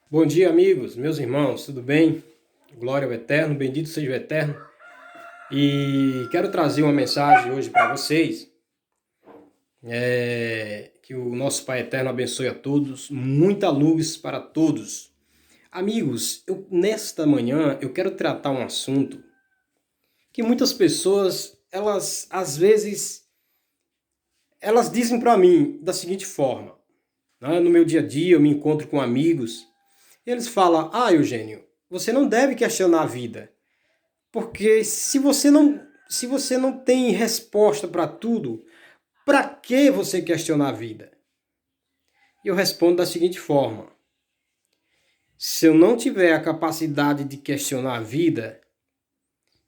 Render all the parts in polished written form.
Bom dia, amigos, meus irmãos, tudo bem? Glória ao Eterno, bendito seja o Eterno. E quero trazer uma mensagem hoje para vocês. Que o nosso Pai Eterno abençoe a todos, muita luz para todos. Amigos, nesta manhã eu quero tratar um assunto que muitas pessoas, elas às vezes, elas dizem para mim da seguinte forma, né? No meu dia a dia eu me encontro com amigos, e eles falam: Eugênio, você não deve questionar a vida. Porque se você não tem resposta para tudo, para que você questionar a vida? E eu respondo da seguinte forma: se eu não tiver a capacidade de questionar a vida,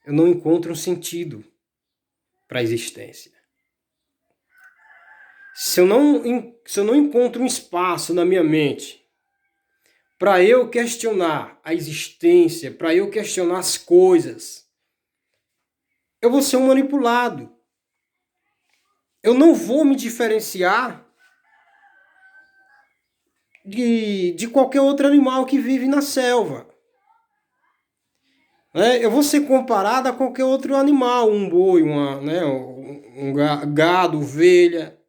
eu não encontro um sentido para a existência. Se eu não encontro um espaço na minha mente para eu questionar a existência, para eu questionar as coisas, eu vou ser um manipulado. Eu não vou me diferenciar de qualquer outro animal que vive na selva. Eu vou ser comparado a qualquer outro animal, um boi, um gado, ovelha.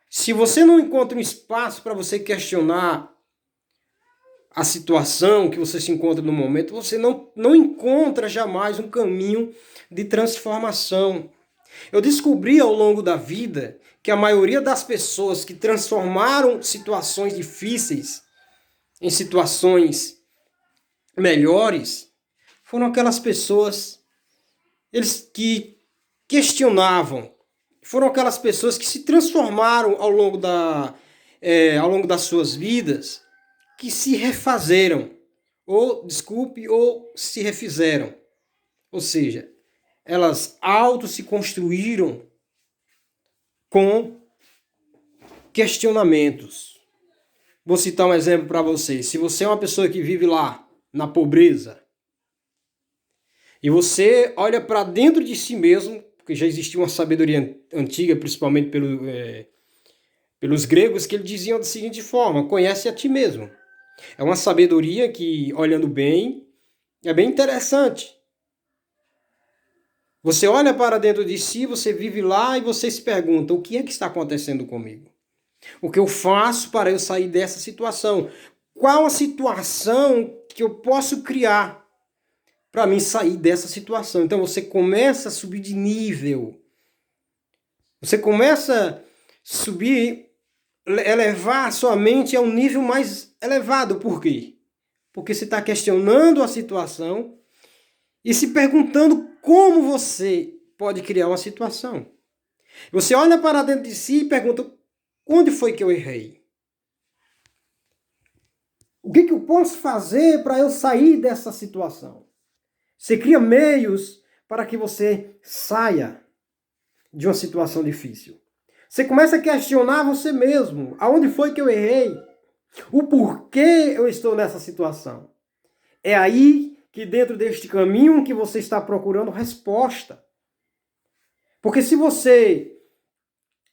Se você não encontra um espaço para você questionar a situação que você se encontra no momento, você não encontra jamais um caminho de transformação. Eu descobri ao longo da vida que a maioria das pessoas que transformaram situações difíceis em situações melhores foram aquelas pessoas eles que questionavam, foram aquelas pessoas que se transformaram ao longo das suas vidas, que se refazeram, ou se refizeram. Ou seja, elas se construíram com questionamentos. Vou citar um exemplo para vocês. Se você é uma pessoa que vive lá na pobreza, e você olha para dentro de si mesmo, porque já existia uma sabedoria antiga, principalmente pelos gregos, que eles diziam da seguinte forma: conhece a ti mesmo. É uma sabedoria que, olhando bem, é bem interessante. Você olha para dentro de si, você vive lá e você se pergunta: o que é que está acontecendo comigo? O que eu faço para eu sair dessa situação? Qual a situação que eu posso criar para mim sair dessa situação? Então você começa a subir de nível. Você começa a subir, elevar a sua mente a um nível mais elevado. Por quê? Porque você está questionando a situação e se perguntando como você pode criar uma situação. Você olha para dentro de si e pergunta: onde foi que eu errei? O que eu posso fazer para eu sair dessa situação? Você cria meios para que você saia de uma situação difícil. Você começa a questionar você mesmo. Aonde foi que eu errei? O porquê eu estou nessa situação? É aí que dentro deste caminho que você está procurando resposta. Porque se você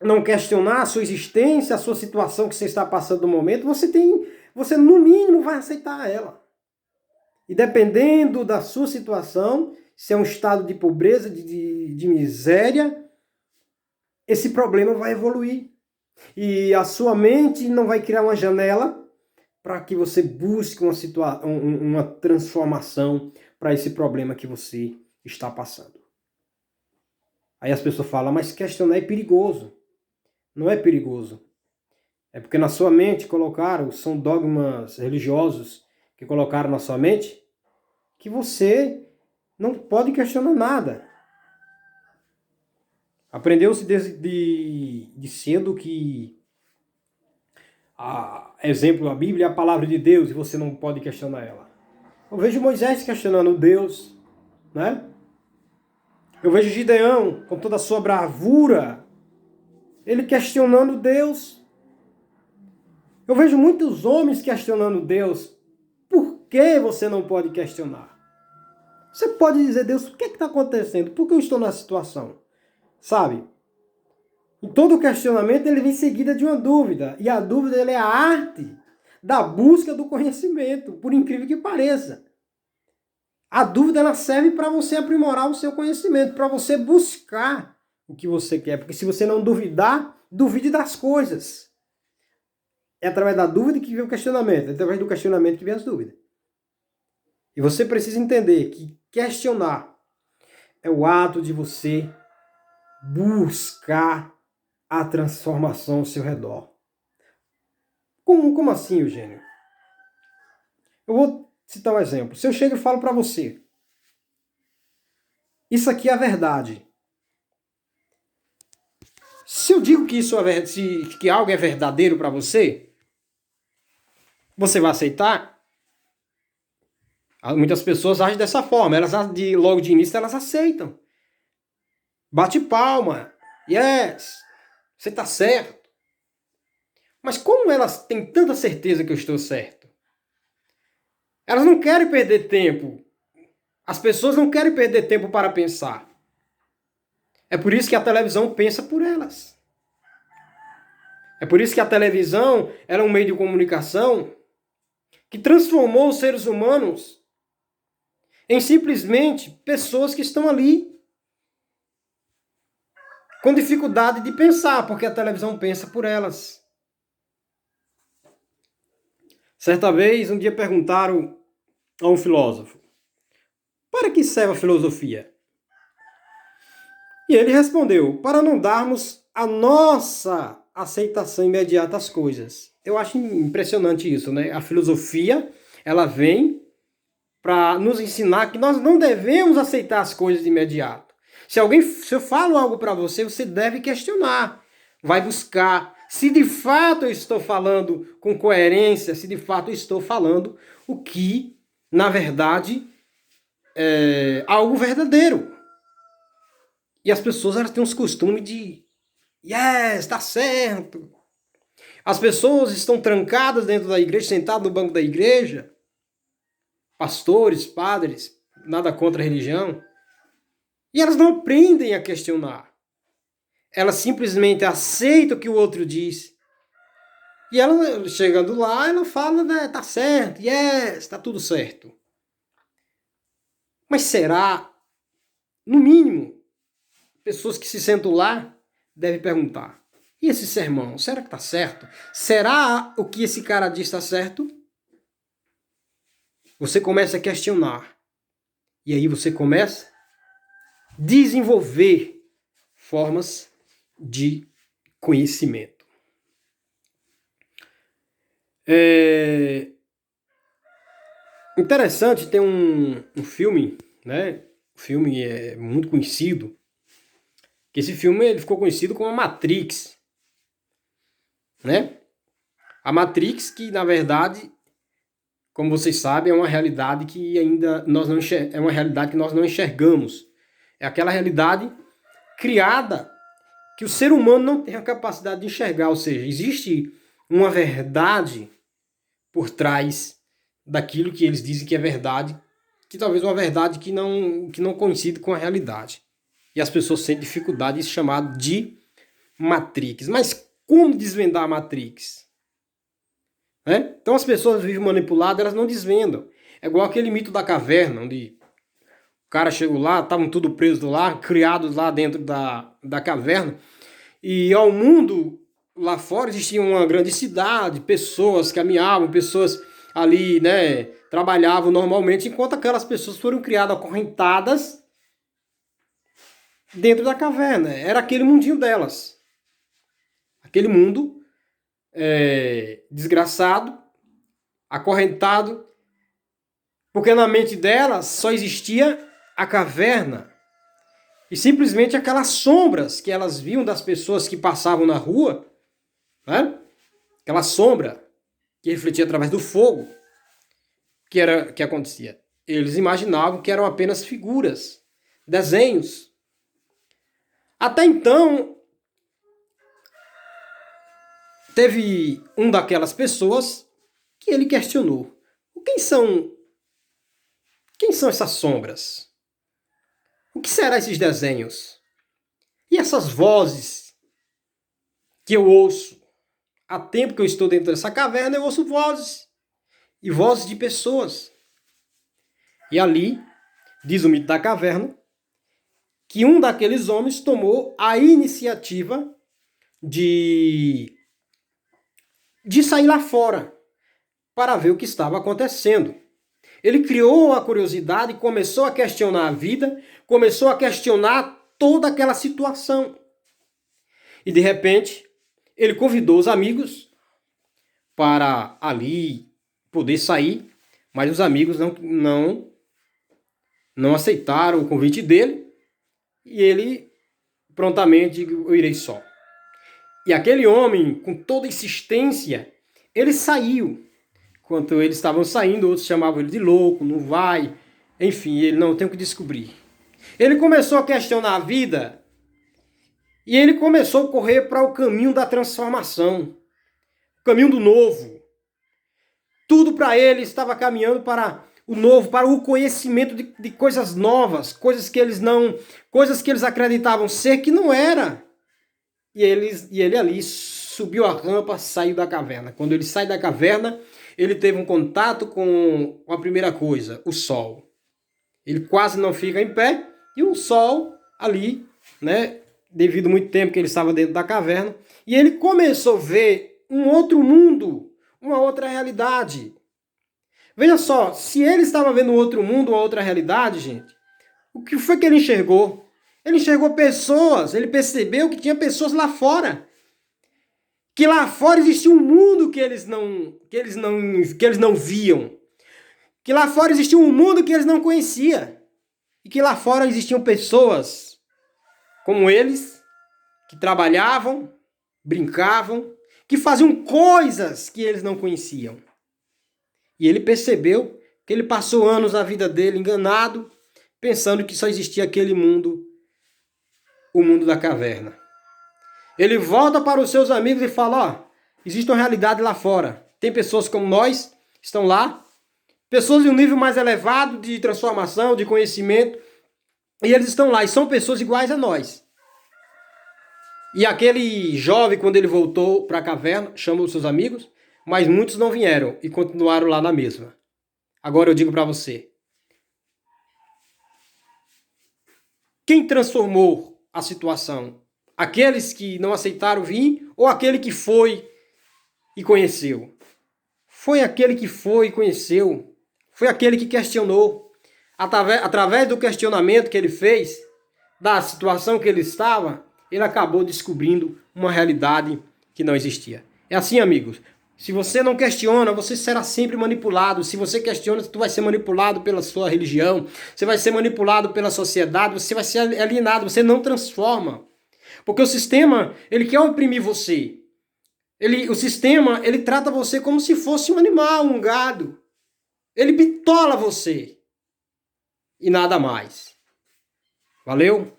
não questionar a sua existência, a sua situação que você está passando no momento, você no mínimo vai aceitar ela. E dependendo da sua situação, se é um estado de pobreza, de miséria, esse problema vai evoluir. E a sua mente não vai criar uma janela para que você busque uma transformação para esse problema que você está passando. Aí as pessoas falam: mas questionar é perigoso. Não é perigoso. É porque na sua mente são dogmas religiosos que colocaram na sua mente, que você não pode questionar nada. Aprendeu-se de cedo que, exemplo, a Bíblia é a palavra de Deus e você não pode questionar ela. Eu vejo Moisés questionando Deus, né? Eu vejo Gideão, com toda a sua bravura, ele questionando Deus. Eu vejo muitos homens questionando Deus. Por que você não pode questionar? Você pode dizer: Deus, o que está acontecendo? Por que eu estou nessa situação? Sabe? E todo questionamento ele vem seguida de uma dúvida. E a dúvida é a arte da busca do conhecimento, por incrível que pareça. A dúvida ela serve para você aprimorar o seu conhecimento, para você buscar o que você quer. Porque se você não duvidar, duvide das coisas. É através da dúvida que vem o questionamento, é através do questionamento que vem as dúvidas. E você precisa entender que questionar é o ato de você buscar a transformação ao seu redor. Como assim, Eugênio? Eu vou citar um exemplo. Se eu chego e falo para você, isso aqui é a verdade. Se eu digo que isso é que algo é verdadeiro para você, você vai aceitar? Muitas pessoas agem dessa forma. Elas logo de início elas aceitam. Bate palma. Yes. Você está certo. Mas como elas têm tanta certeza que eu estou certo? Elas não querem perder tempo. As pessoas não querem perder tempo para pensar. É por isso que a televisão pensa por elas. É por isso que a televisão era um meio de comunicação que transformou os seres humanos em simplesmente pessoas que estão ali com dificuldade de pensar, porque a televisão pensa por elas. Certa vez, um dia perguntaram a um filósofo: para que serve a filosofia? E ele respondeu: para não darmos a nossa aceitação imediata às coisas. Eu acho impressionante isso, né? A filosofia, ela vem para nos ensinar que nós não devemos aceitar as coisas de imediato. Se eu falo algo para você, você deve questionar, vai buscar se de fato eu estou falando com coerência, se de fato eu estou falando o que, na verdade, é algo verdadeiro. E as pessoas elas têm uns costumes de yes, tá certo. As pessoas estão trancadas dentro da igreja, sentadas no banco da igreja, pastores, padres, nada contra a religião, e elas não aprendem a questionar. Elas simplesmente aceitam o que o outro diz. E ela, chegando lá, ela fala, né, tá certo, yes, tá tudo certo. Mas será, no mínimo, pessoas que se sentam lá devem perguntar: e esse sermão, será que tá certo? Será o que esse cara diz tá certo? Você começa a questionar. E aí você começa a desenvolver formas de conhecimento. Interessante, tem um filme, né? O filme é muito conhecido. Que esse filme ele ficou conhecido como a Matrix, né? A Matrix, que na verdade, como vocês sabem, é uma realidade que ainda é uma realidade que nós não enxergamos. É aquela realidade criada que o ser humano não tem a capacidade de enxergar, ou seja, existe uma verdade por trás daquilo que eles dizem que é verdade, que talvez uma verdade que não coincide com a realidade. E as pessoas sentem dificuldade em chamar de Matrix. Mas como desvendar a Matrix? Então as pessoas vivem manipuladas, elas não desvendam. É igual aquele mito da caverna, onde o cara chegou lá, estavam tudo presos lá, criados lá dentro da caverna. E ao mundo lá fora existia uma grande cidade, pessoas caminhavam, pessoas ali, né, trabalhavam normalmente, enquanto aquelas pessoas foram criadas acorrentadas dentro da caverna. Era aquele mundinho delas. Aquele mundo desgraçado, acorrentado, porque na mente delas só existia a caverna. E simplesmente aquelas sombras que elas viam das pessoas que passavam na rua, né? Aquela sombra que refletia através do fogo, que acontecia. Eles imaginavam que eram apenas figuras, desenhos. Até então, teve um daquelas pessoas que ele questionou: quem são essas sombras? O que serão esses desenhos? E essas vozes que eu ouço há tempo que eu estou dentro dessa caverna, eu ouço vozes. E vozes de pessoas. E ali, diz o mito da caverna, que um daqueles homens tomou a iniciativa de sair lá fora para ver o que estava acontecendo. Ele criou a curiosidade, começou a questionar a vida, começou a questionar toda aquela situação. E de repente, ele convidou os amigos para ali poder sair, mas os amigos não aceitaram o convite dele e ele prontamente disse: eu irei só. E aquele homem, com toda insistência, ele saiu. Enquanto eles estavam saindo, outros chamavam ele de louco, não vai. Enfim, ele não tem o que descobrir. Ele começou a questionar a vida e ele começou a correr para o caminho da transformação, o caminho do novo. Tudo para ele estava caminhando para o novo, para o conhecimento de coisas novas, coisas que eles acreditavam ser que não era. E ele ali subiu a rampa, saiu da caverna. Quando ele sai da caverna, ele teve um contato com a primeira coisa, o sol. Ele quase não fica em pé e o sol ali, né, devido muito tempo que ele estava dentro da caverna, e ele começou a ver um outro mundo, uma outra realidade. Veja só, se ele estava vendo um outro mundo, uma outra realidade, gente, o que foi que ele enxergou? Ele enxergou pessoas, ele percebeu que tinha pessoas lá fora. Que lá fora existia um mundo que eles não viam. Que lá fora existia um mundo que eles não conheciam. E que lá fora existiam pessoas como eles, que trabalhavam, brincavam, que faziam coisas que eles não conheciam. E ele percebeu que ele passou anos da vida dele enganado, pensando que só existia aquele mundo, o mundo da caverna. Ele volta para os seus amigos e fala: ó, existe uma realidade lá fora. Tem pessoas como nós, estão lá, pessoas de um nível mais elevado de transformação, de conhecimento, e eles estão lá, e são pessoas iguais a nós. E aquele jovem, quando ele voltou para a caverna, chamou os seus amigos, mas muitos não vieram e continuaram lá na mesma. Agora eu digo para você, quem transformou a situação? Aqueles que não aceitaram vir ou aquele que foi e conheceu? Foi aquele que foi e conheceu. Foi aquele que questionou. Através do questionamento que ele fez, da situação que ele estava, ele acabou descobrindo uma realidade que não existia. É assim, amigos. Se você não questiona, você será sempre manipulado. Se você questiona, tu vai ser manipulado pela sua religião. Você vai ser manipulado pela sociedade. Você vai ser alienado. Você não transforma. Porque o sistema, ele quer oprimir você. O sistema, ele trata você como se fosse um animal, um gado. Ele bitola você. E nada mais. Valeu?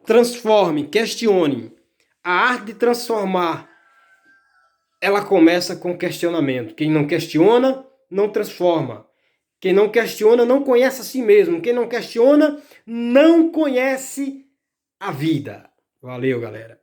Transforme, questione. A arte de transformar, ela começa com questionamento. Quem não questiona, não transforma. Quem não questiona, não conhece a si mesmo. Quem não questiona, não conhece a vida. Valeu, galera.